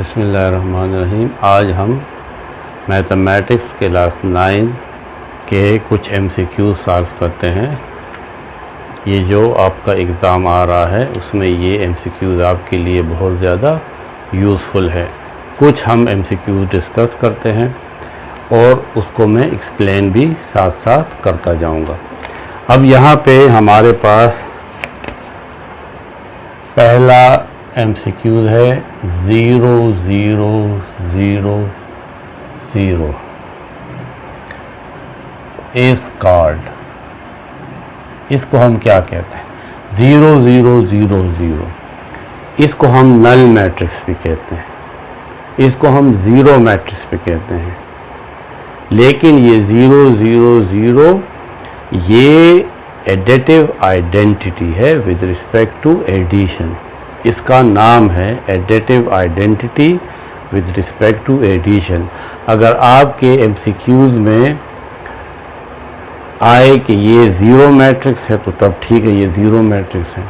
बिस्मिल्लाहिर्रहमानिर्रहीम। आज हम मैथमेटिक्स क्लास 9 के कुछ MCQ सॉल्व करते हैं। ये जो आपका एग्ज़ाम आ रहा है उसमें ये MCQs आपके लिए बहुत ज़्यादा यूज़फुल है। कुछ हम MCQs डिस्कस करते हैं और उसको मैं एक्सप्लेन भी साथ साथ करता जाऊंगा। अब यहाँ पे हमारे पास पहला MCQ है 0 0 0 0 एस कार्ड। इसको हम क्या कहते हैं? 0 0 0 0। इसको हम नल मैट्रिक्स भी कहते हैं, इसको हम ज़ीरो मैट्रिक्स भी कहते हैं। लेकिन ये 0 0 0 ये एडिटिव आइडेंटिटी है विद रिस्पेक्ट टू एडिशन। इसका नाम है additive identity with respect to addition. अगर आपके MCQs में आए कि ये ज़ीरो मैट्रिक्स है तो तब ठीक है, ये ज़ीरो मैट्रिक्स है।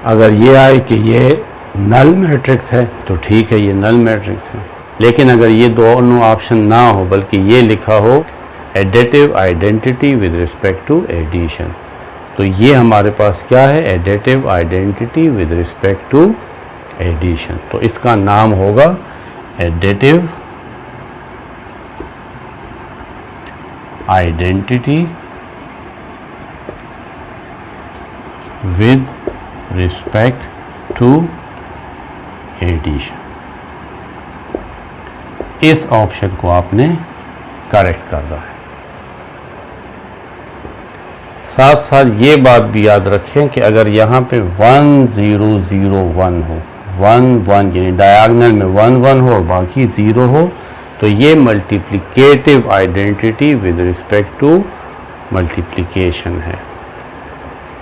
अगर ये आए कि ये नल मैट्रिक्स है तो ठीक है, ये नल मैट्रिक्स है। लेकिन अगर ये दोनों ऑप्शन ना हो बल्कि ये लिखा हो additive identity with respect to addition, तो ये हमारे पास क्या है? Additive identity with respect to addition. तो इसका नाम होगा additive identity with respect to addition. इस ऑप्शन को आपने करेक्ट करना है। साथ साथ ये बात भी याद रखें कि अगर यहाँ पे 1 0 0 1 हो, 1 1 यानी डायगोनल में 1 1 हो और बाकी 0 हो, तो ये multiplicative identity with respect to multiplication है।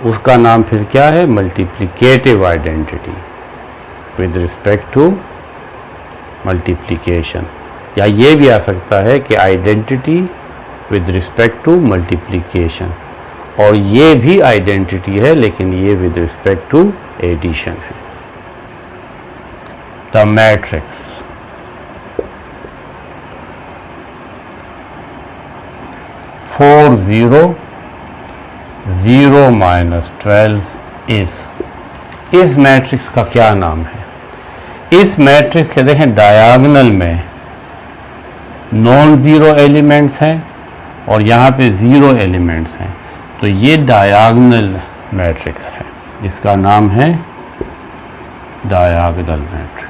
उसका नाम फिर क्या है? Multiplicative identity with respect to multiplication. या ये भी आ सकता है कि identity with respect to multiplication, और ये भी आइडेंटिटी है लेकिन ये विद रिस्पेक्ट टू एडिशन है। द मैट्रिक्स फोर 0 0 -12 इस मैट्रिक्स का क्या नाम है? इस मैट्रिक्स के देखें डायगोनल में नॉन ज़ीरो एलिमेंट्स हैं और यहाँ पे ज़ीरो एलिमेंट्स हैं, तो ये डायगोनल मैट्रिक्स है। इसका नाम है डायगोनल मैट्रिक्स।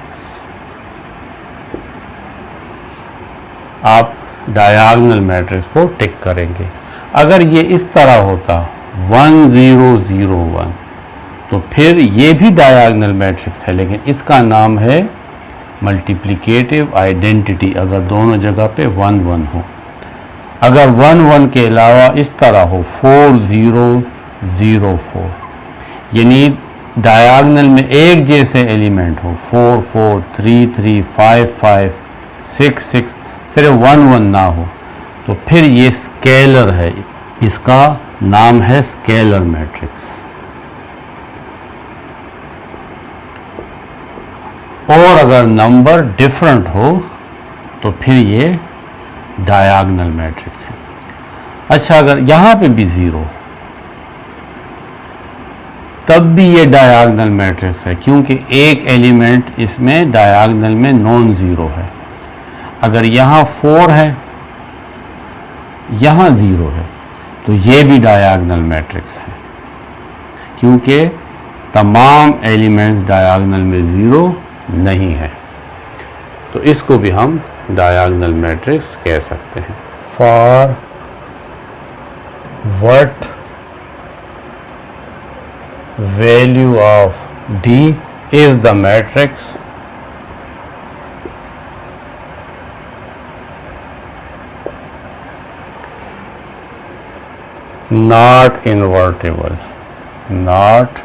आप डायगोनल मैट्रिक्स को टिक करेंगे। अगर ये इस तरह होता 1 0 0 1 तो फिर ये भी डायगोनल मैट्रिक्स है, लेकिन इसका नाम है मल्टीप्लिकेटिव आइडेंटिटी अगर दोनों जगह पे 1 1 हो। अगर 1 1 के अलावा इस तरह हो 4 0 0 4 यानी डायगोनल में एक जैसे एलिमेंट हो 4 4 3 3 5 5 6 6, सिर्फ 1 1 ना हो, तो फिर ये स्केलर है। इसका नाम है स्केलर मैट्रिक्स। और अगर नंबर डिफरेंट हो तो फिर ये डायगोनल मैट्रिक्स है। अच्छा, अगर यहाँ पे भी 0 तब भी ये डायगोनल मैट्रिक्स है, क्योंकि एक एलिमेंट इसमें डायगोनल में नॉन ज़ीरो है। अगर यहाँ 4 है, यहाँ 0 है, तो ये भी डायगोनल मैट्रिक्स है, क्योंकि तमाम एलिमेंट्स डायगोनल में 0 नहीं है। तो इसको भी हम डायगोनल मैट्रिक्स कह सकते हैं। For what value of D is the matrix not invertible, not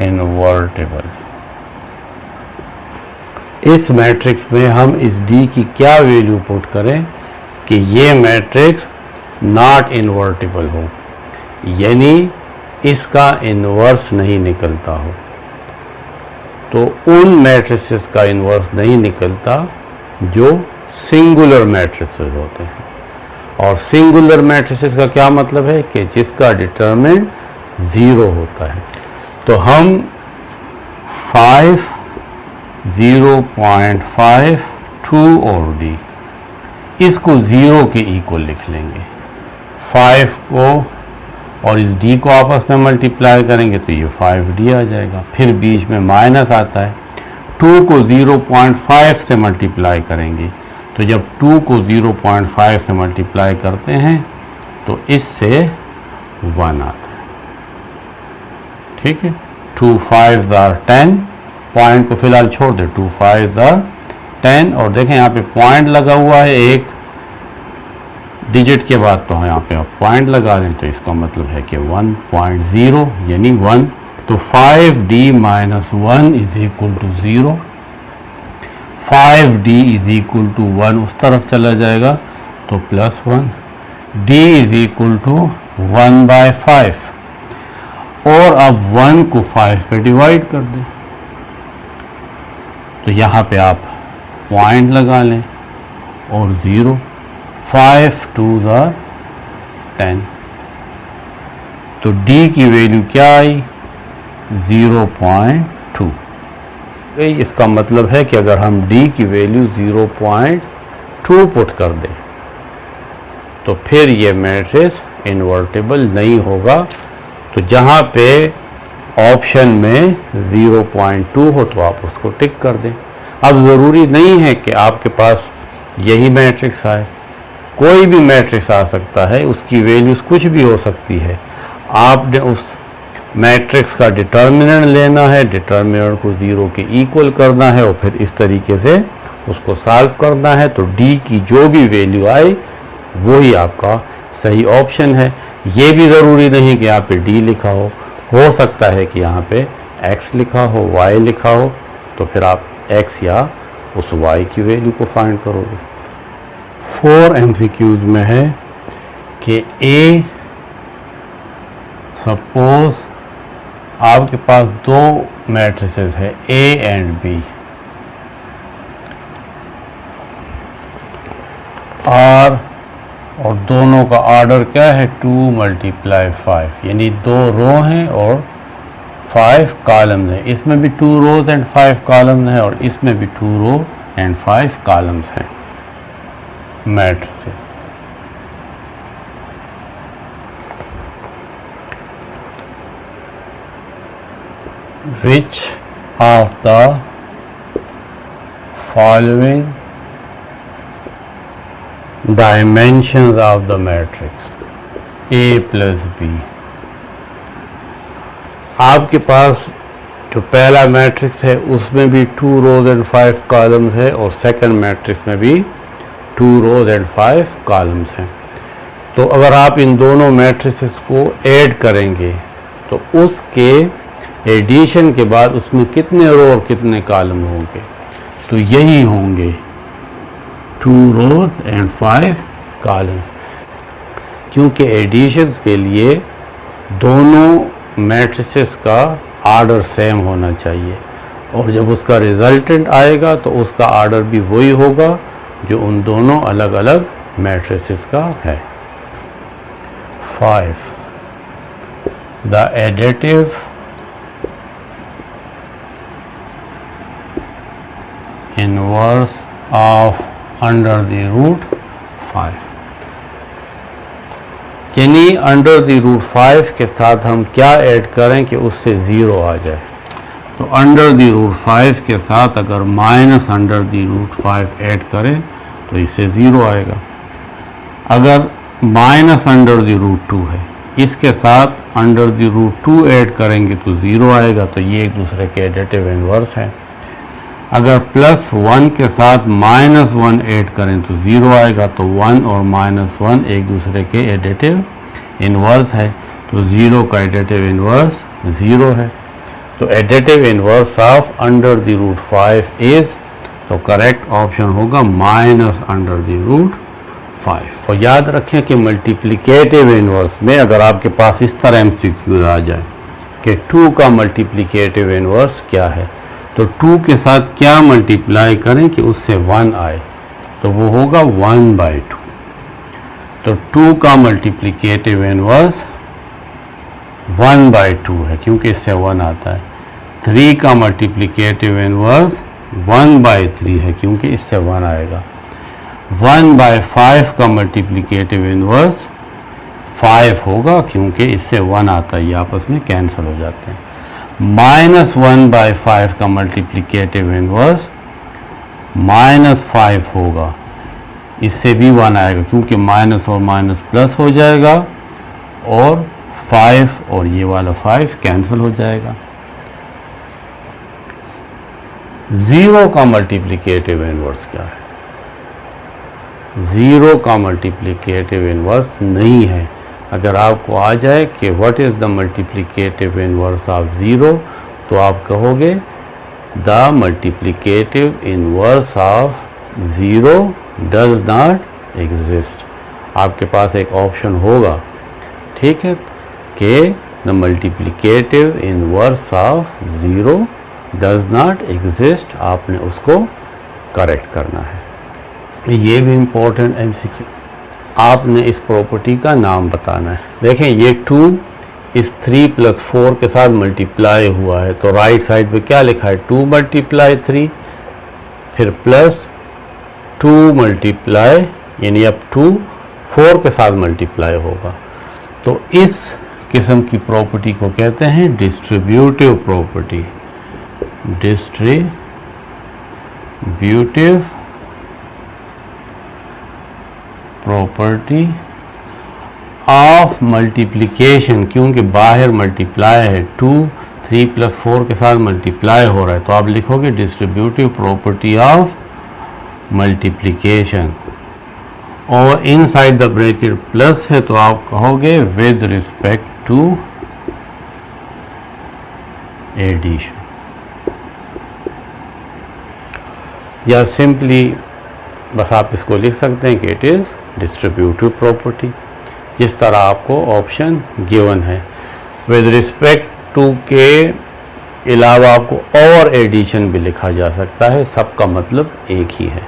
invertible। इस मैट्रिक्स में हम इस D की क्या वैल्यू पुट करें कि ये मैट्रिक्स नॉट इन्वर्टिबल हो, यानी इसका इन्वर्स नहीं निकलता हो। तो उन मैट्रिसेस का इन्वर्स नहीं निकलता जो सिंगुलर मैट्रिसेस होते हैं। और सिंगुलर मैट्रिसेस का क्या मतलब है कि जिसका डिटरमिनेंट 0 होता है। तो हम 5, 0.5, 2 और d इसको 0 के इक्वल लिख लेंगे। 5 को और इस d को आपस में मल्टीप्लाई करेंगे तो ये 5d आ जाएगा। फिर बीच में माइनस आता है। 2 को 0.5 से मल्टीप्लाई करेंगे तो जब 2 को 0.5 से मल्टीप्लाई करते हैं तो इससे 1 आता है। ठीक है, 2 5 are 10, पॉइंट को फिलहाल छोड़ दें। 2 5 are 10 और देखें यहाँ पे पॉइंट लगा हुआ है एक डिजिट के बाद, तो यहाँ पे आप पॉइंट लगा दें तो इसका मतलब है कि 1.0 यानी 1। तो 5d minus 1 is equal to 0। 5d is equal to 1 उस तरफ चला जाएगा तो plus 1। d is equal to 1/5 और अब 1 को 5 पे डिवाइड कर दें तो यहाँ पे आप पॉइंट लगा लें और 0। 5 2s are 10। तो d की वैल्यू क्या आई? 0.2। इसका मतलब है कि अगर हम d की वैल्यू 0.2 पुट कर दें तो फिर ये मैट्रिक्स इन्वर्टेबल नहीं होगा। तो जहाँ पे ऑप्शन में 0.2 हो तो आप उसको टिक कर दें। अब ज़रूरी नहीं है कि आपके पास यही मैट्रिक्स आए, कोई भी मैट्रिक्स आ सकता है, उसकी वैल्यूज़ कुछ भी हो सकती है। आपने उस मैट्रिक्स का डिटर्मिनेंट लेना है, डिटर्मिनेंट को 0 के इक्वल करना है और फिर इस तरीके से उसको सॉल्व करना है। तो d की जो भी वैल्यू आए वही आपका सही ऑप्शन है। ये भी ज़रूरी नहीं कि यहाँ पे d लिखा हो सकता है कि यहाँ पे x लिखा हो, y लिखा हो, तो फिर आप x या उस y की वैल्यू को फाइंड करोगे। 4 MCQs में है कि a सपोज आपके पास दो मैट्रिसेस है a एंड b और दोनों का ऑर्डर क्या है 2 × 5 यानी 2 रो हैं और 5 कॉलम्स हैं। इसमें भी 2 रोज एंड 5 कॉलम्स हैं और इसमें भी 2 रो एंड 5 कॉलम्स हैं matrices. Which of the following dimensions of the matrix A plus B? आपके पास जो पहला मैट्रिक्स है उसमें भी 2 रोज एंड 5 कॉलम्स है और सेकंड मैट्रिक्स में भी 2 रोज एंड 5 कॉलम्स हैं। तो अगर आप इन दोनों मैट्रिसेस को ऐड करेंगे तो उसके एडिशन के बाद उसमें कितने रो और कितने कॉलम होंगे? तो यही होंगे 2 रोज एंड 5 कॉलम्स, क्योंकि एडिशंस के लिए दोनों मैट्रिसेस का ऑर्डर सेम होना चाहिए और जब उसका रिजल्टेंट आएगा तो उसका ऑर्डर भी वही होगा जो उन दोनों अलग अलग मैट्रिसेस का है। 5. The additive inverse of under the root 5 यानी अंडर द रूट 5 के साथ हम क्या ऐड करें कि उससे 0 आ जाए। तो अंडर द रूट 5 के साथ अगर minus under the root 5 add करें तो इससे 0 आएगा। अगर माइनस अंडर द रूट 2 है, इसके साथ अंडर द रूट 2 ऐड करेंगे तो 0 आएगा। तो ये एक दूसरे के एडिटिव इन्वर्स है। अगर प्लस 1 के साथ माइनस 1 ऐड करें तो 0 आएगा। तो 1 और माइनस 1 एक दूसरे के एडिटिव इन्वर्स है। तो 0 का एडिटिव इन्वर्स 0 है। तो additive inverse of under the root 5 is, तो करेक्ट ऑप्शन होगा माइनस अंडर द रूट 5। और याद रखें कि मल्टीप्लिकेटिव इन्वर्स में अगर आपके पास इस तरह MCQ आ जाए कि 2 का मल्टीप्लिकेटिव इन्वर्स क्या है, तो 2 के साथ क्या मल्टीप्लाई करें कि उससे 1 आए, तो वो होगा 1/2। तो 2 का मल्टीप्लिकेटिव इनवर्स 1/2 है क्योंकि इससे 1 आता है। 3 का मल्टीप्लिकेटिव इनवर्स 1/3 है क्योंकि इससे 1 आएगा। 1/5 का मल्टीप्लिकेटिव इनवर्स 5 होगा क्योंकि इससे 1 आता है, ये आपस में कैंसिल हो जाते हैं। -1/5 का मल्टीप्लिकेटिव इनवर्स -5 होगा, इससे भी 1 आएगा क्योंकि माइनस और माइनस प्लस हो जाएगा और 5 और ये वाला 5 कैंसिल हो जाएगा। 0 का मल्टीप्लिकेटिव इनवर्स क्या है? 0 का मल्टीप्लिकेटिव इनवर्स नहीं है। अगर आपको आ जाए कि what is the multiplicative inverse of 0, तो आप कहोगे the multiplicative inverse of 0 does not exist. आपके पास एक ऑप्शन होगा, ठीक है, कि the multiplicative inverse of 0 does not exist, आपने उसको करेक्ट करना है। ये भी इम्पोर्टेंट एमसीक्यू, आपने इस प्रॉपर्टी का नाम बताना है। देखें ये 2 इस 3 + 4 के साथ मल्टीप्लाई हुआ है, तो राइट साइड पे क्या लिखा है? 2 × 3, फिर प्लस 2 × यानी अब 2 4 के साथ मल्टीप्लाई होगा। तो इस किस्म की प्रॉपर्टी को कहते हैं distributive property. Distributive property of multiplication, क्योंकि बाहर मल्टीप्लाई है, 2 3 + 4 के साथ मल्टीप्लाई हो रहा है, तो आप लिखोगे डिस्ट्रीब्यूटिव प्रॉपर्टी ऑफ मल्टीप्लिकेशन, और इनसाइड द ब्रैकेट प्लस है तो आप कहोगे विद रिस्पेक्ट टू एडिशन, या सिंपली बस आप इसको लिख सकते हैं कि इट इज़ डिस्ट्रीब्यूटिव प्रॉपर्टी, जिस तरह आपको ऑप्शन गिवन है। विद रिस्पेक्ट टू के अलावा आपको और एडिशन भी लिखा जा सकता है, सबका मतलब एक ही है।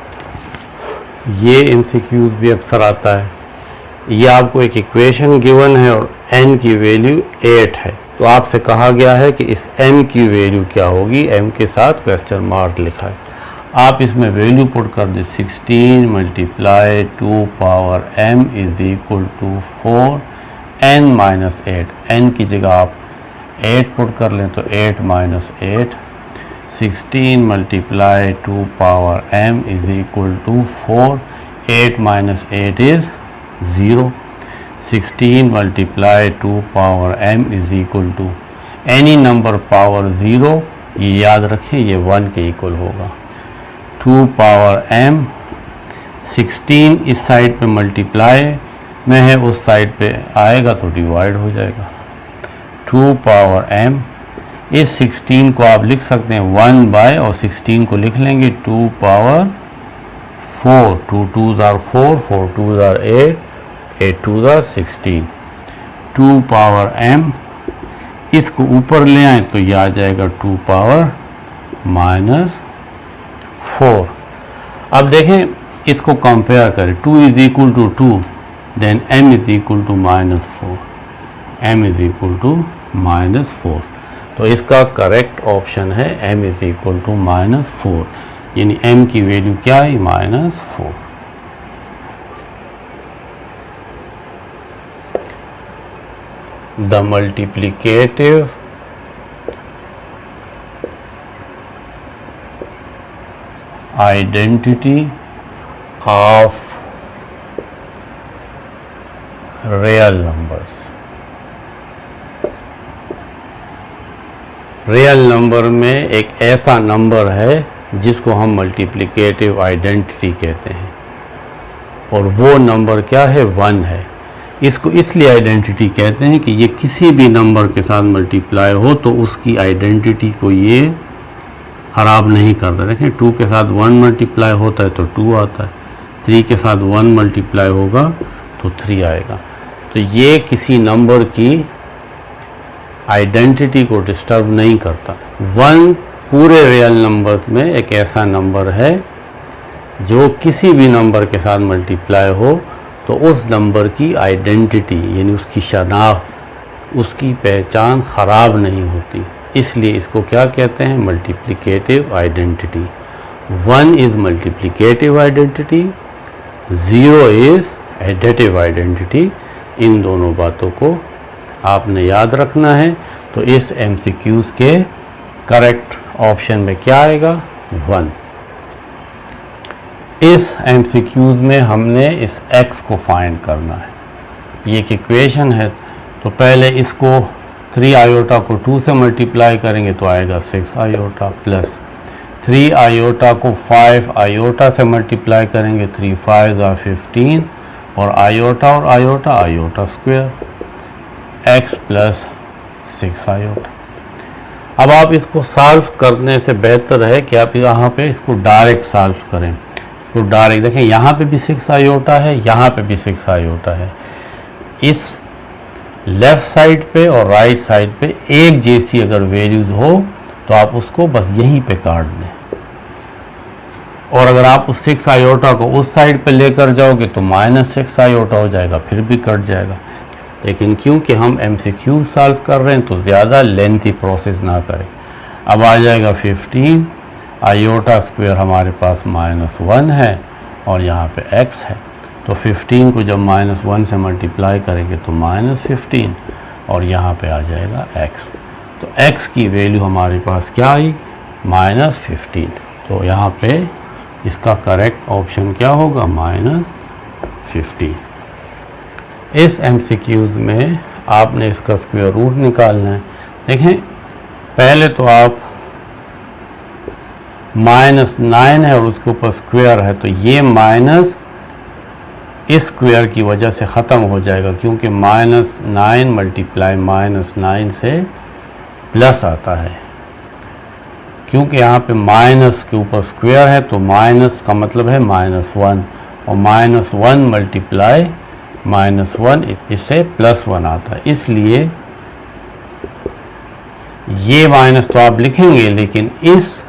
ये एमसीक्यूज भी अक्सर आता है। ये आपको एक इक्वेशन गिवन है और n की वैल्यू 8 है, तो आपसे कहा गया है कि इस m की वैल्यू क्या होगी, m के साथ क्वेश्चन मार्क लिखा है। आप इसमें वैल्यू पुट कर दें 16 × 2 पावर m = 4 n - 8, n की जगह आप 8 पुट कर लें तो 8 - 8, 16 × 2 power m = 4, 8 - 8 is 0, 16 × 2 power m = any number power 0, ये याद रखें ये 1 के इक्वल होगा। 2 पावर m, 16 इस साइड पे मल्टीप्लाई में है, उस साइड पे आएगा तो डिवाइड हो जाएगा। 2 पावर m, इस 16 को आप लिख सकते हैं 1 और 16 को लिख लेंगे 2 power 4, 2 2s are 4, 4 2s are 8, 8 2s are 16, 2 power m, इसको ऊपर ले आए तो यह आ जाएगा 2 पावर -4। अब देखें इसको कंपेयर करें, 2 = 2, देन m = -4, m = -4, तो इसका करेक्ट ऑप्शन है m = -4, यानी m की वैल्यू क्या है, -4। The multiplicative identity of real numbers. Real number में एक ऐसा नंबर है जिसको हम मल्टीप्लिकेटिव आइडेंटिटी कहते हैं, और वो नंबर क्या है, 1 है। इसको इसलिए आइडेंटिटी कहते हैं कि ये किसी भी नंबर के साथ मल्टीप्लाई हो तो उसकी आइडेंटिटी को ये ख़राब नहीं करता। देखें 2 के साथ 1 मल्टीप्लाई होता है तो 2 आता है, 3 के साथ 1 मल्टीप्लाई होगा तो 3 आएगा। तो ये किसी नंबर की आइडेंटिटी को डिस्टर्ब नहीं करता। 1 पूरे रियल नंबर्स में एक ऐसा नंबर है जो किसी भी नंबर के साथ मल्टीप्लाई हो तो उस नंबर की आइडेंटिटी यानी उसकी शनाख्त, उसकी पहचान ख़राब नहीं होती, इसलिए इसको क्या कहते हैं? Multiplicative identity. 1 is multiplicative identity, 0 is additive identity. इन दोनों बातों को आपने याद रखना है। तो इस MCQs के करेक्ट ऑप्शन में क्या आएगा? 1। इस MCQs में हमने इस x को फाइंड करना है। ये एक इक्वेशन है, तो पहले इसको 3 आयोटा को 2 से मल्टीप्लाई करेंगे तो आएगा 6 आयोटा, प्लस 3 आयोटा को 5 आयोटा से मल्टीप्लाई करेंगे, 3 5 15, और iota iota square, x plus 6 iota. अब आप इसको सॉल्व करने से बेहतर है कि आप यहाँ पे इसको डायरेक्ट सॉल्व करें। इसको डायरेक्ट देखें, यहाँ पे भी 6 आयोटा है, यहाँ पे भी 6 आयोटा है। इस लेफ़्ट साइड पे और राइट साइड पे एक जैसी अगर वैल्यूज़ हो तो आप उसको बस यहीं पे काट दें, और अगर आप उस 6 आयोटा को उस साइड पे लेकर जाओगे तो -6 आयोटा हो जाएगा, फिर भी कट जाएगा। लेकिन क्योंकि हम MCQ सॉल्व कर रहे हैं तो ज़्यादा लेंथी प्रोसेस ना करें। अब आ जाएगा 15 आयोटा स्क्वायर, हमारे पास -1 है और यहाँ पे x है, तो 15 को जब -1 से मल्टीप्लाई करेंगे तो -15, और यहाँ पे आ जाएगा x। तो x की वैल्यू हमारे पास क्या आई? -15। तो यहाँ पे इसका करेक्ट ऑप्शन क्या होगा? -15। इस MCQs में आपने इसका स्क्वायर रूट निकालना है। देखें, पहले तो आप -9 है और उसके ऊपर स्क्वायर है, तो ये माइनस इस स्क्वायर की वजह से ख़त्म हो जाएगा, क्योंकि -9 मल्टीप्लाई -9 से प्लस आता है। क्योंकि यहाँ पे माइनस के ऊपर स्क्वायर है तो माइनस का मतलब है -1, और -1 मल्टीप्लाई -1 इससे +1 आता है। इसलिए ये माइनस तो आप लिखेंगे, लेकिन इस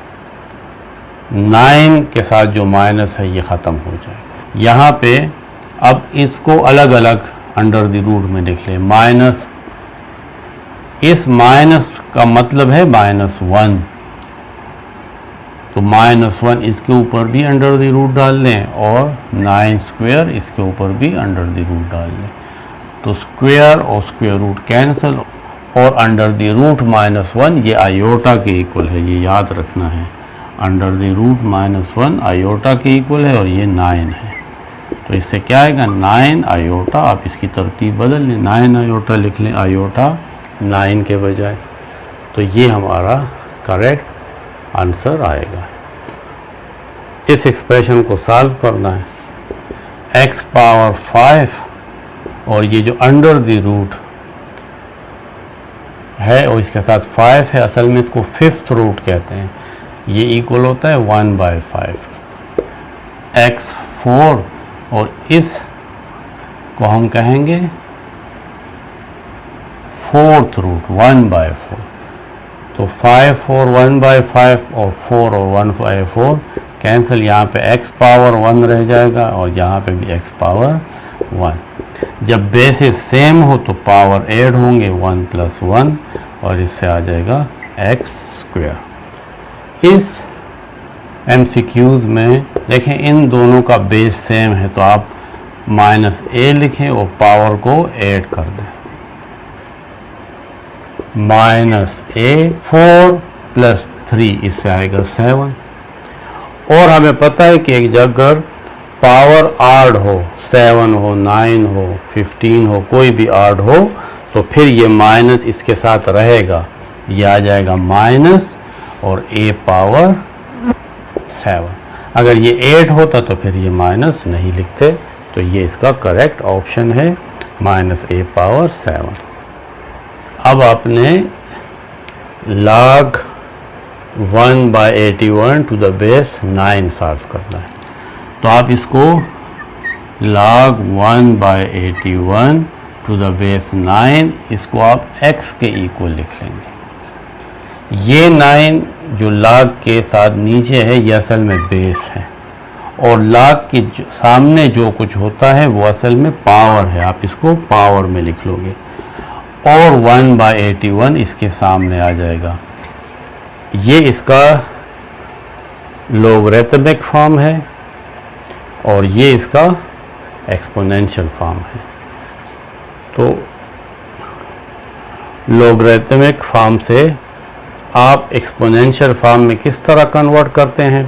9 के साथ जो माइनस है ये ख़त्म हो जाएगा। यहाँ पे अब इसको अलग अलग अंडर द रूट में लिख लें। माइनस, इस माइनस का मतलब है -1, तो -1 इसके ऊपर भी अंडर द रूट डाल लें, और 9 स्क्वायर इसके ऊपर भी अंडर द रूट डाल लें। तो स्क्वायर और स्क्वायर रूट कैंसिल, और अंडर द रूट -1 ये आयोटा के इक्वल है, ये याद रखना है। अंडर द रूट -1 आयोटा के इक्वल है और ये 9 है, तो इससे क्या आएगा? 9 आयोटा। आप इसकी तरतीब बदल लें, 9 आयोटा लिख लें, आयोटा 9 के बजाय। तो ये हमारा करेक्ट आंसर आएगा। इस एक्सप्रेशन को सॉल्व करना है। x पावर 5 और ये जो अंडर द रूट है और इसके साथ 5 है, असल में इसको 5th रूट कहते हैं। ये इक्वल होता है 1/5। x 4 और इस को हम कहेंगे 4th रूट 1/4। तो 5 4 1/5 और 4 और 1/4 कैंसिल, यहाँ पे x पावर 1 रह जाएगा और यहाँ पे भी x पावर 1। जब बेसिस सेम हो तो पावर ऐड होंगे, 1 + 1, और इससे आ जाएगा x स्क्वायर। इस MCQs में देखें इन दोनों का बेस सेम है, तो आप -a लिखें और पावर को ऐड कर दें। -a 4 + 3 इससे आएगा 7। और हमें पता है कि एक जगह पावर आड हो, 7 हो, 9 हो, 15 हो, कोई भी आड हो, तो फिर ये माइनस इसके साथ रहेगा, ये आ जाएगा माइनस और a पावर 7। अगर ये 8 होता तो फिर ये माइनस नहीं लिखते, तो ये इसका करेक्ट ऑप्शन है -a पावर 7। अब आपने log 1/81 to the base 9 solve करना है। तो आप इसको log 1/81 टू द बेस 9, इसको आप x के इक्वल लिख लेंगे। ये 9 जो log के साथ नीचे है ये असल में बेस है, और log के सामने जो कुछ होता है वो असल में पावर है, आप इसको पावर में लिख लोगे, और 1/81 इसके सामने आ जाएगा। ये इसका लोगरिथमिक फॉर्म है और ये इसका एक्सपोनेंशियल फॉर्म है। तो लोगरिथमिक फॉर्म से आप एक्सपोनेंशियल फॉर्म में किस तरह कन्वर्ट करते हैं,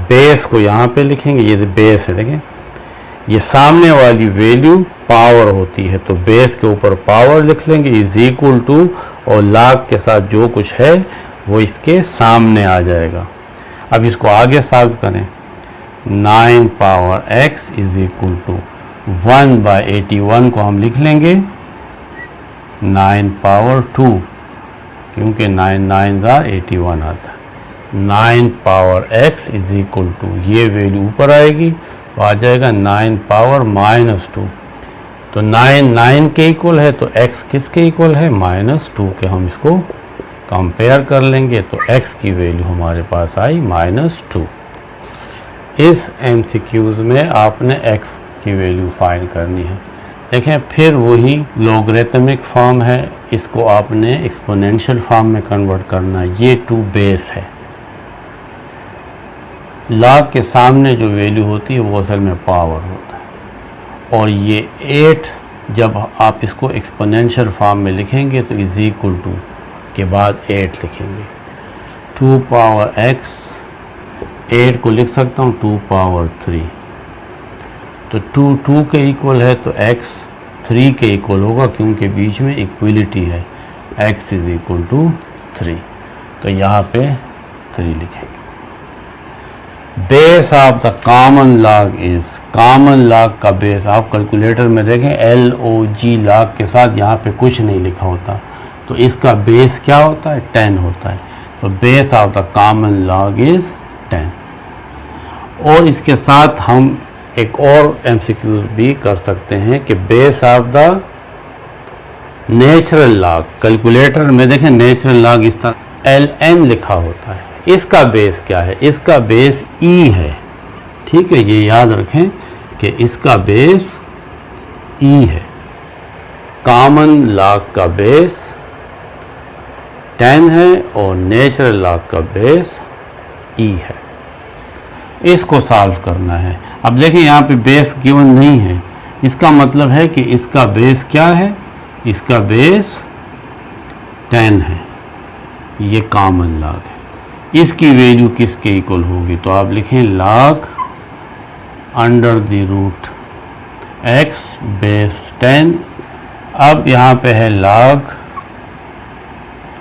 बेस को यहाँ पे लिखेंगे, ये बेस है, देखें ये सामने वाली वैल्यू पावर होती है, तो बेस के ऊपर पावर लिख लेंगे इज इक्वल टू, और log के साथ जो कुछ है वो इसके सामने आ जाएगा। अब इसको आगे सॉल्व करें, 9 power x is equal to 1/81 को हम लिख लेंगे 9 पावर 2, क्योंकि 9 9 का 81 आता है। 9 power x is equal to, ये वैल्यू ऊपर आएगी तो आ जाएगा 9 पावर -2, तो 9 9 के इक्वल है, तो x किसके इक्वल है, -2 के। हम इसको कंपेयर कर लेंगे तो x की वैल्यू हमारे पास आई -2। इस MCQs में आपने x की वैल्यू फाइंड करनी है। देखें फिर वही लोगरिथमिक फॉर्म है, इसको आपने एक्सपोनेंशियल फॉर्म में कन्वर्ट करना है। ये 2 बेस है, log के सामने जो वैल्यू होती है वो असल में पावर होता है, और ये 8 जब आप इसको एक्सपोनेंशियल फॉर्म में लिखेंगे तो इज इक्वल टू के बाद 8 लिखेंगे। 2 पावर x, 8 को लिख सकता हूँ 2 पावर 3, तो 2 के इक्वल है, तो x 3 के इक्वल होगा, क्योंकि बीच में इक्वलिटी है, x इज इक्वल टू 3, तो यहाँ पे 3 लिखेंगे। Base of the common log is, common log का बेस आप कैलकुलेटर में देखें LOG log के साथ यहाँ पे कुछ नहीं लिखा होता, तो इसका बेस क्या होता है, 10 होता है, तो base of the common log is 10। और इसके साथ हम एक और MCQ भी कर सकते हैं कि base of the natural log, calculator में देखें नेचुरल log इस तरह LN लिखा होता है, इसका बेस क्या है, इसका बेस E है, ठीक है, ये याद रखें कि इसका बेस E है। कॉमन log का बेस 10 है और नेचुरल log का बेस E है। इसको सॉल्व करना है। अब देखें यहाँ पे बेस गिवन नहीं है, इसका मतलब है कि इसका बेस क्या है, इसका बेस 10 है, ये कॉमन log है। इसकी वैल्यू किसके इक्वल होगी, तो आप लिखें log under the root x base 10। अब यहाँ पे है log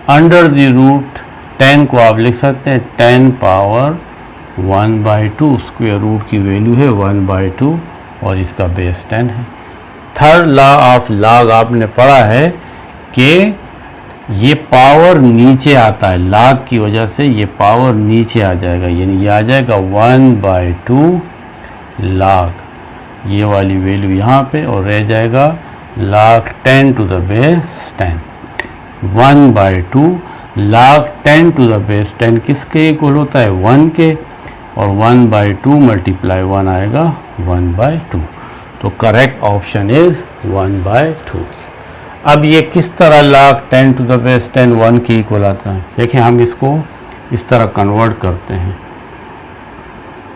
अंडर द रूट 10 को आप लिख सकते हैं 10 पावर 1/2, स्क्वायर रूट की वैल्यू है 1/2 और इसका बेस 10 है। थर्ड लॉ ऑफ log आपने पढ़ा है कि ये पावर नीचे आता है, log की वजह से ये पावर नीचे आ जाएगा, यानी ये आ जाएगा 1/2 log, ये वाली वैल्यू यहाँ पे, और रह जाएगा log 10 to the base 10, 1/2 log 10 to the base 10 किसके इक्वल होता है, 1 के, और 1/2 मल्टीप्लाई 1 आएगा 1/2, तो करेक्ट ऑप्शन इज 1/2। अब ये किस तरह log 10 to the base 10 1 के इक्वल आता है, देखिए हम इसको इस तरह कन्वर्ट करते हैं,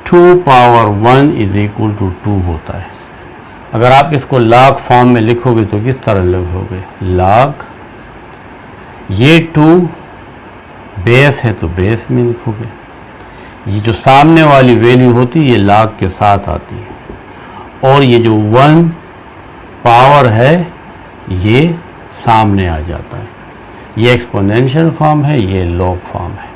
2 पावर 1 इज इक्वल टू 2 होता है। अगर आप इसको log फॉर्म में लिखोगे तो किस तरह लिखोगे, log, ये 2 बेस है तो बेस में लिखोगे, ये जो सामने वाली वैल्यू होती है ये log के साथ आती है, और ये जो 1 पावर है ये सामने आ जाता है, ये एक्सपोनेंशियल फॉर्म है, ये लॉग फॉर्म है।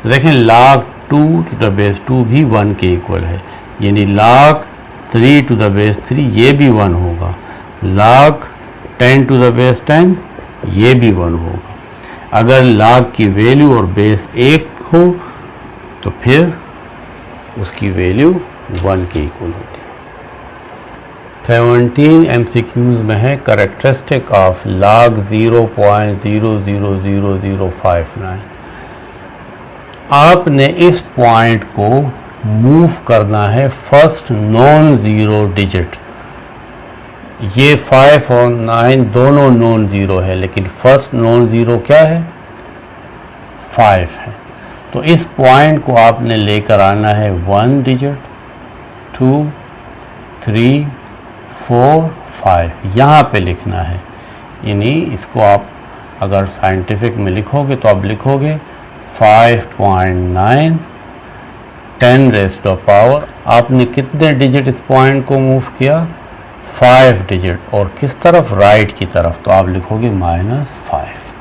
तो देखें log 2 to the base 2 भी 1 के इक्वल है, यानी log 3 to the base 3 ये भी 1 होगा, log 10 to the base 10 ये भी 1 होगा। अगर log की वैल्यू और बेस 1 हो तो फिर उसकी वैल्यू 1 के इक्वल होती है। 17 MCQs में है कैरेक्टरिस्टिक ऑफ log 0.000059। आपने इस पॉइंट को मूव करना है फर्स्ट नॉन ज़ीरो डिजिट। ये 5 और 9 दोनों नॉन ज़ीरो है, लेकिन फर्स्ट नॉन ज़ीरो क्या है? 5 है। तो इस पॉइंट को आपने लेकर आना है 1 डिजिट, 2, 3, 4, 5 यहाँ पे लिखना है। यानी इसको आप अगर साइंटिफिक में लिखोगे तो आप लिखोगे 5.9 10 रेज़्ड टू पावर। आपने कितने डिजिट इस पॉइंट को मूव किया? 5 डिजिट। और किस तरफ? राइट की तरफ। तो आप लिखोगे -5।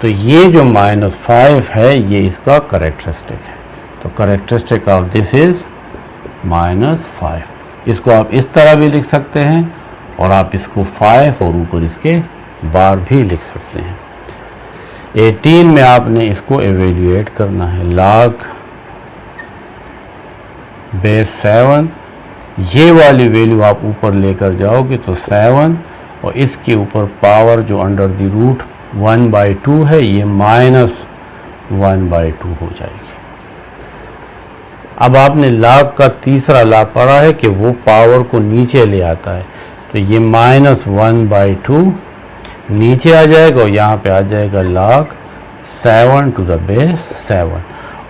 तो ये जो -5 है ये इसका करेक्टरिस्टिक है। तो करेक्टरिस्टिक ऑफ दिस इज -5। इसको आप इस तरह भी लिख सकते हैं और आप इसको 5 और ऊपर इसके बार भी लिख सकते हैं। 18 में आपने इसको एवेल्यूएट करना है। log बेस 7, ये वाली वैल्यू आप ऊपर लेकर जाओगे तो 7 और इसके ऊपर पावर जो अंडर द रूट 1/2 है ये -1/2 हो जाएगी। अब आपने log का तीसरा लॉ पढ़ा है कि वो पावर को नीचे ले आता है, तो ये -1/2 नीचे आ जाएगा और यहाँ पे आ जाएगा log 7 टू द बेस 7।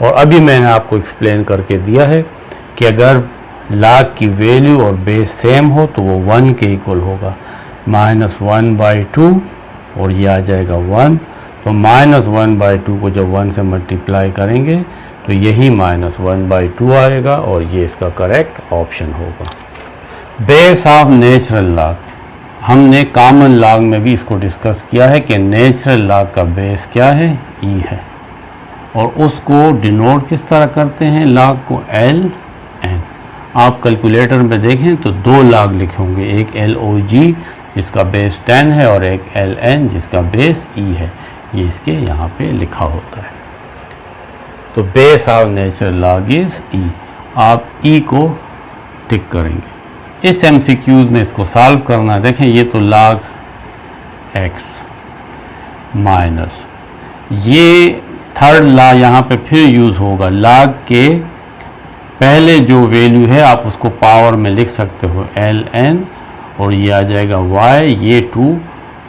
और अभी मैंने आपको एक्सप्लेन करके दिया है कि अगर log की वैल्यू और बेस सेम हो तो वो 1 के इक्वल होगा। -1/2 और ये आ जाएगा 1। तो -1/2 को जब 1 से मल्टीप्लाई करेंगे तो यही -1/2 आएगा और ये इसका करेक्ट ऑप्शन होगा। बेस ऑफ नेचुरल लॉग, हमने कॉमन लॉग में भी इसको डिस्कस किया है कि नेचुरल लॉग का बेस क्या है? ई है। और उसको डिनोट किस तरह करते हैं? लॉग को LN। आप कैलकुलेटर में देखें तो 2 लॉग लिखे होंगे, एक LOG जिसका बेस 10 है और एक LN जिसका बेस E है। ये इसके यहाँ पे लिखा होता है। तो base of natural log is E। आप E को टिक करेंगे। इस MCQs में इसको सॉल्व करना है। देखें ये तो log x माइनस, ये थर्ड लॉ यहाँ पे फिर यूज़ होगा। log के पहले जो वैल्यू है आप उसको पावर में लिख सकते हो LN और ये आ जाएगा y, ये 2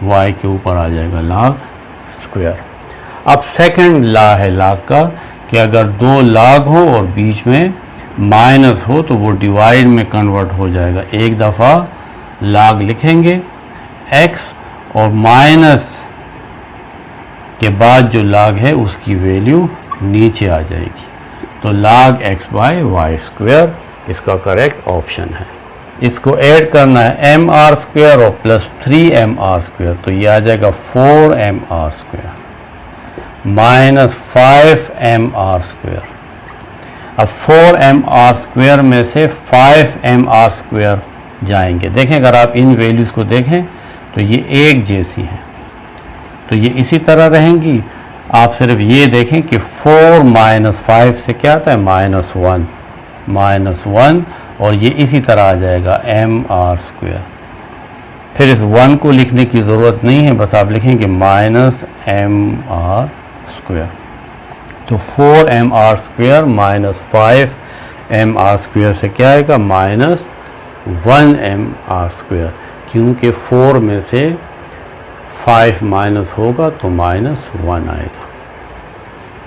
y के ऊपर आ जाएगा log स्क्वायर। अब सेकंड लॉ है log का कि अगर 2 log हो और बीच में माइनस हो तो वो डिवाइड में कन्वर्ट हो जाएगा। एक दफ़ा log लिखेंगे x और माइनस के बाद जो log है उसकी वैल्यू नीचे आ जाएगी। तो log x/y² इसका करेक्ट ऑप्शन है। इसको ऐड करना है mr² और प्लस 3mr², तो ये आ जाएगा 4mr² माइनस 5mr²। अब 4mr² में से 5mr² जाएंगे। देखें अगर आप इन वैल्यूज़ को देखें तो ये एक जैसी हैं, तो ये इसी तरह रहेंगी। आप सिर्फ ये देखें कि 4 - 5 से क्या आता है? -1 और ये इसी तरह आ जाएगा mr²। फिर इस 1 को लिखने की ज़रूरत नहीं है, बस आप लिखेंगे -mr²। तो 4mr² माइनस 5mr² से क्या आएगा? -1mr², क्योंकि 4 में से 5 माइनस होगा तो -1 आएगा।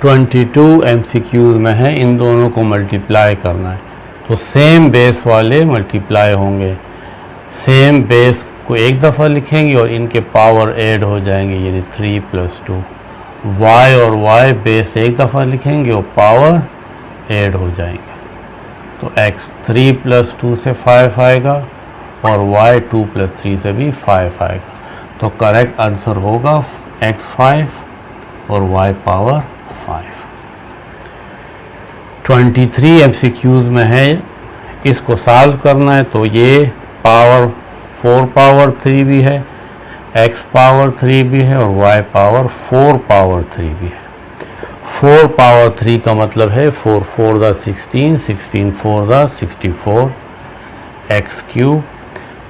22 MCQs में है, इन दोनों को मल्टीप्लाई करना है। तो सेम बेस वाले मल्टीप्लाई होंगे। सेम बेस को एक दफ़ा लिखेंगे और इनके पावर ऐड हो जाएंगे, यानी 3 + 2। y और y बेस एक दफ़ा लिखेंगे और पावर ऐड हो जाएंगे। तो x 3 + 2 से 5 आएगा और y 2 + 3 से भी 5 आएगा। तो करेक्ट आंसर होगा x 5 और y पावर 5। 23 MCQs में है, इसको सॉल्व करना है। तो ये पावर 4 पावर 3 भी है, x पावर 3 भी है और y पावर 4 पावर 3 भी है। 4 पावर 3 का मतलब है 4 × 4 = 16, 16 × 4 = 64 x³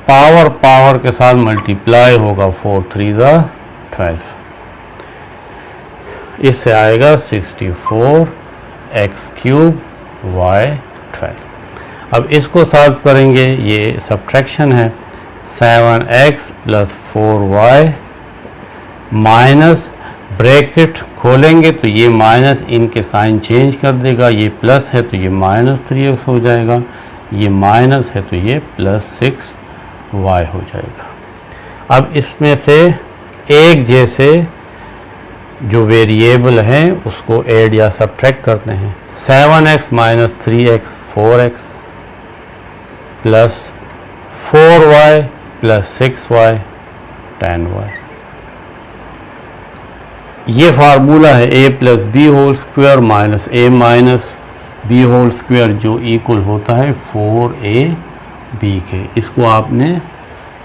पावर के साथ मल्टीप्लाई होगा 4 × 3 = 12। इससे आएगा 64 एक्स क्यूब वाई 12। अब इसको सॉल्व करेंगे, ये सब्ट्रैक्शन है, 7x plus 4y minus bracket खोलेंगे तो ये माइनस इनके साइन चेंज कर देगा, ये प्लस है तो ये माइनस 3x हो जाएगा, ये माइनस है तो ये प्लस 6y हो जाएगा। अब इसमें से एक जैसे जो वेरिएबल हैं उसको ऐड या सब्ट्रैक्ट करते हैं। 7x minus 3x 4x plus 4y plus 6y 10y। ये फार्मूला है a plus b whole square minus a minus b whole square जो इक्वल होता है 4ab के। इसको आपने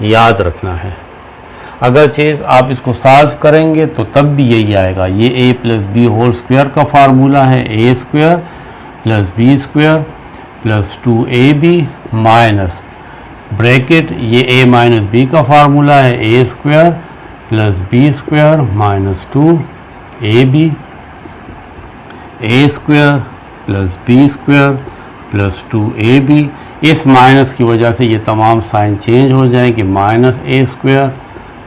याद रखना है। अगर चीज़ आप इसको सॉल्व करेंगे तो तब भी यही आएगा। ये a plus b whole square का फार्मूला है, a square plus b square plus 2ab minus bracket ये a माइनस बी का फार्मूला है, a square plus b square minus 2ab, a square plus b square plus 2ab। इस minus की वजह से ये तमाम साइन चेंज हो जाएंगे, minus a square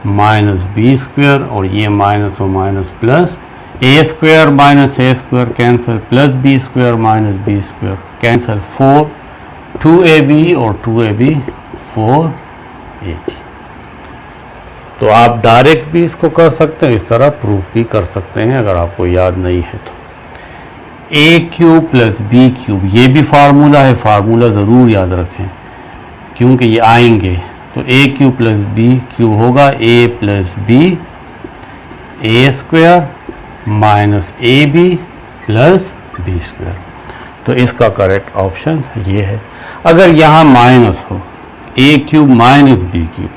minus b square और ये माइनस और minus plus, a square minus a square cancel, plus b square minus b square cancel, 2ab और 2ab 4ab। तो आप डायरेक्ट भी इसको कर सकते हैं, इस तरह प्रूफ भी कर सकते हैं अगर आपको याद नहीं है तो। a cube plus b cube ये भी फार्मूला है, फार्मूला ज़रूर याद रखें क्योंकि ये आएंगे। तो a cube plus b cube होगा a plus b a square minus a b plus b square. तो इसका करेक्ट ऑप्शन ये है। अगर यहाँ माइनस हो a cube minus b cube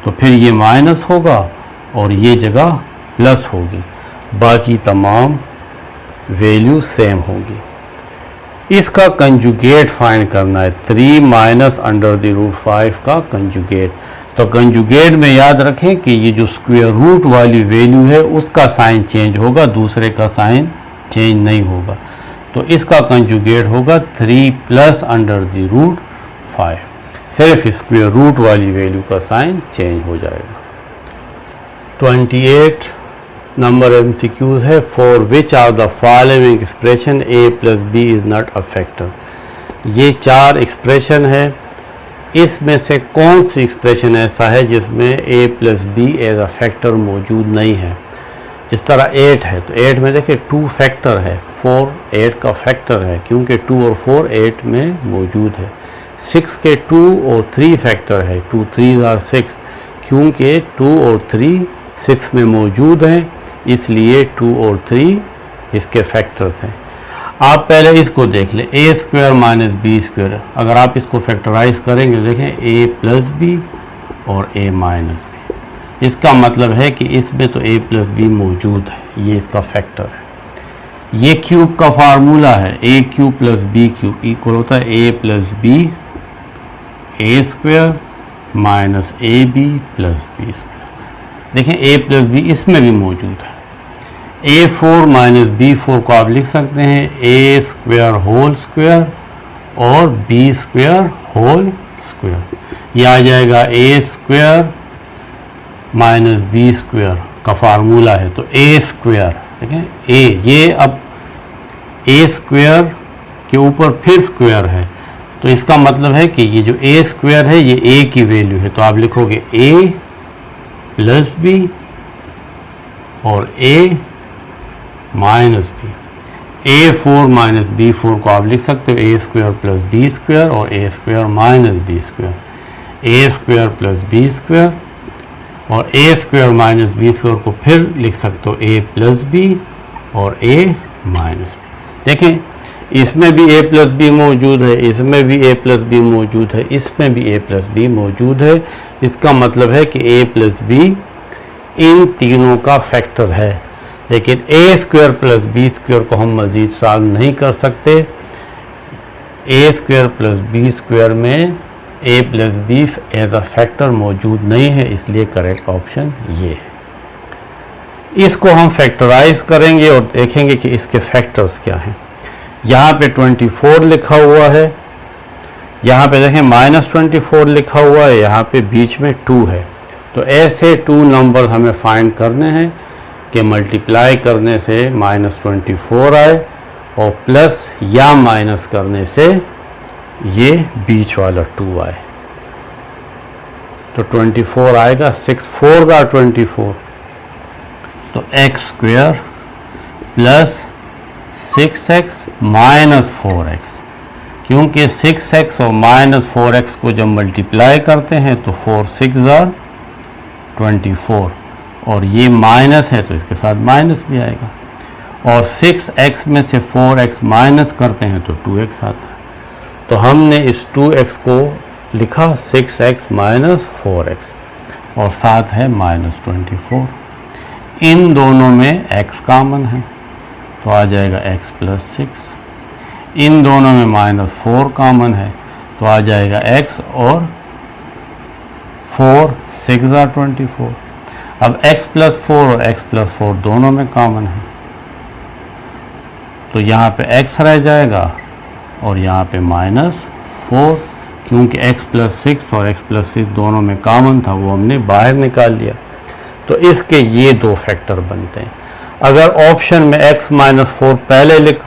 तो फिर ये माइनस होगा और ये जगह प्लस होगी, बाकी तमाम वैल्यू सेम होगी। इसका कंजुगेट फाइंड करना है, 3 माइनस अंडर द रूट 5 का कंजुगेट। तो कंजुगेट में याद रखें कि ये जो स्क्वायर रूट वाली वैल्यू है उसका साइन चेंज होगा, दूसरे का साइन चेंज नहीं होगा। तो इसका कंजुगेट होगा 3 प्लस अंडर द रूट 5, सिर्फ स्क्वायर रूट वाली वैल्यू का साइन चेंज हो जाएगा। 28 नंबर MCQ है, for which are the following expression a plus b is not a factor. ये 4 एक्सप्रेशन है, इसमें से कौन सी एक्सप्रेशन ऐसा है जिसमें a plus b as a factor मौजूद नहीं है। जिस तरह 8 है तो 8 में देखिए 2 फैक्टर है, 4 8 का फैक्टर है क्योंकि 2 और 4 8 में मौजूद है। 6 के 2 और 3 फैक्टर है, 2 3 आर 6 क्योंकि 2 और 3 6 में मौजूद हैं, इसलिए 2 और 3 इसके फैक्टर्स हैं। आप पहले इसको देख लें, a square minus b square. अगर आप इसको फैक्टराइज करेंगे देखें a प्लस बी और a माइनस बी, इसका मतलब है कि इसमें तो a प्लस बी मौजूद है, ये इसका फैक्टर है। ये क्यूब का फार्मूला है, a cube plus b cube equal होता है a plus b a square minus a b plus b square. देखें a प्लस बी इसमें भी मौजूद है। a4 माइनस b4 को आप लिख सकते हैं a स्क्वायर होल स्क्वायर और b स्क्वायर होल स्क्वायर। यह आ जाएगा a square minus b square का फार्मूला है। तो a स्क्वायर देखें a, ये अब a स्क्वायर के ऊपर फिर स्क्वायर है, तो इसका मतलब है कि ये जो a स्क्वायर है ये a की वैल्यू है। तो आप लिखोगे a प्लस बी और a minus b. a4 minus b4 को आप लिख सकते हो a square plus b square और a square minus b square, a square plus b square और a square minus b square को फिर लिख सकते हो a प्लस बी और a माइनस बी। देखें इसमें भी a प्लस बी मौजूद है, इसमें भी a प्लस बी मौजूद है, इसमें भी a प्लस बी मौजूद है। इसका मतलब है कि a प्लस बी इन तीनों का फैक्टर है, लेकिन a square plus b square को हम मज़ीद सॉल्व नहीं कर सकते। a square plus b square में a plus b as a factor मौजूद नहीं है, इसलिए करेक्ट ऑप्शन ये है। इसको हम फैक्टराइज करेंगे और देखेंगे कि इसके फैक्टर्स क्या हैं। यहाँ पे 24 लिखा हुआ है, यहाँ पे देखें -24 लिखा हुआ है, यहाँ पे बीच में 2 है। तो ऐसे 2 नंबर हमें फाइंड करने हैं कि मल्टीप्लाई करने से -24 आए और प्लस या माइनस करने से ये बीच वाला 2 आए। तो 24 आएगा, 6 4 का 24, तो x square plus 6x minus 4x, क्योंकि 6x और माइनस 4x को जब मल्टीप्लाई करते हैं तो 4 6 24, और ये माइनस है तो इसके साथ माइनस भी आएगा, और 6x में से 4x माइनस करते हैं तो 2x आता है। तो हमने इस 2x को लिखा 6x माइनस 4x और साथ है -24। इन दोनों में x कॉमन है तो आ जाएगा x प्लस 6। इन दोनों में -4 कॉमन है तो आ जाएगा x और 4 6 24। अब x प्लस 4 और x प्लस 4 दोनों में कॉमन है तो यहाँ पे x रह जाएगा और यहाँ पे -4, क्योंकि x प्लस 6 और x प्लस 6 दोनों में कॉमन था, वो हमने बाहर निकाल लिया। तो इसके ये 2 फैक्टर बनते हैं। अगर ऑप्शन में x माइनस 4 पहले लिख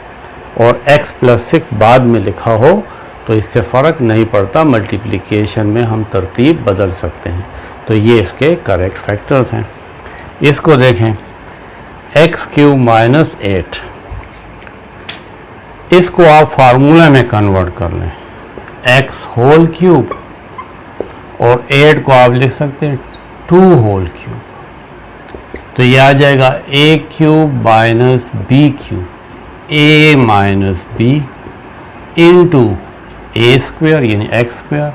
और x प्लस 6 बाद में लिखा हो तो इससे फ़र्क नहीं पड़ता, मल्टीप्लिकेशन में हम तरतीब बदल सकते हैं। तो ये इसके करेक्ट फैक्टर्स हैं। इसको देखें, x³ माइनस 8, इसको आप फार्मूला में कन्वर्ट कर लें, x होल क्यूब, और 8 को आप लिख सकते हैं 2 होल क्यूब। तो ये आ जाएगा a³ minus b³, a minus b into a square यानी x स्क्वायर।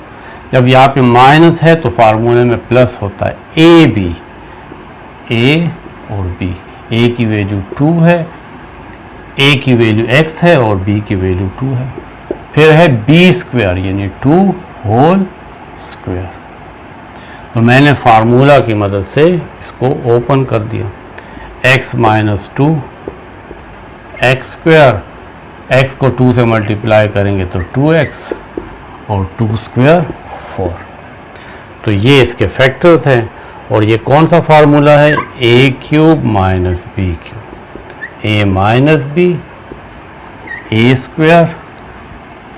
जब यहाँ पे माइनस है तो फार्मूले में प्लस होता है, a और b। a की वैल्यू 2 है, a की वैल्यू x है और b की वैल्यू 2 है। फिर है b स्क्वायर यानी 2 होल स्क्वायर। तो मैंने फार्मूला की मदद से इसको ओपन कर दिया, x minus 2 x square, x को 2 से मल्टीप्लाई करेंगे तो 2x और 2 स्क्वायर 4। तो ये इसके फैक्टर्स हैं। और ये कौन सा फार्मूला है, a³ minus b³, a minus b, a square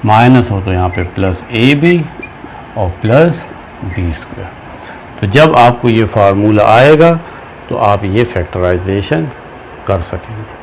minus हो तो यहाँ पे प्लस ab और प्लस b स्क्वायर। तो जब आपको ये फार्मूला आएगा तो आप ये फैक्टराइजेशन कर सकेंगे।